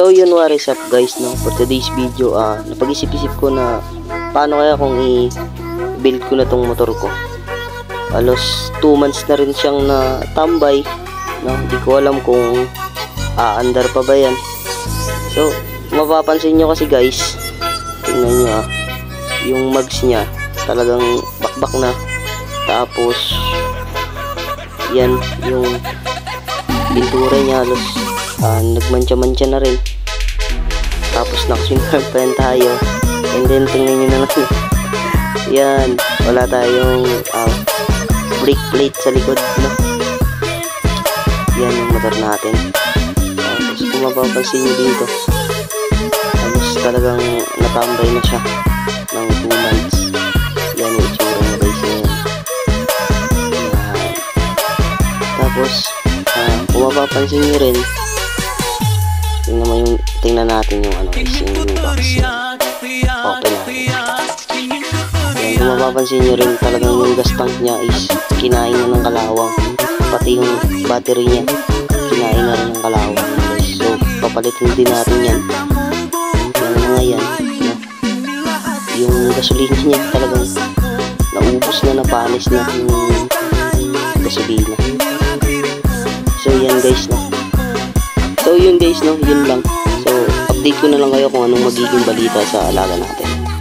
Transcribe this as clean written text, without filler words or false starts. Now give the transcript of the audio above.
So yun, what is up guys, no? For today's video, napag-isip-isip ko na paano kaya kung i-build ko na tong motor ko. Halos 2 months na rin siyang natambay, no? Hindi ko alam kung aandar pa ba yan. So mapapansin nyo kasi guys, tingnan nyo yung mags nya talagang bakbak na. Tapos yan, yung pintura niya halos nagmantsa-mantsa na rin. Tapos nakaswingan pa rin tayo. And then tingnan nyo na lang yan, wala tayong brake plate sa likod, no? Yan yung motor natin. Tapos kung mapapansin nyo dito, halos talagang natambay na siya ng 2 months. Yan yung itsura na guys ngayon. Tapos kung mapapansin nyo rin, tingnan natin yung yung box niya. Okay na. Yan, kung mapapansin nyo rin, talagang yung gas tank niya is kinain na ng kalawang. Pati yung battery niya kinain na rin ng kalawang guys. So papalitin din natin yan. Yan nga yan, no? Yung gasolina niya talagang naubos na, napanis na yung gasolina. So yan guys, no? So yun guys, no? Yun lang. So update ko na lang kayo kung anong magiging balita sa alaga natin.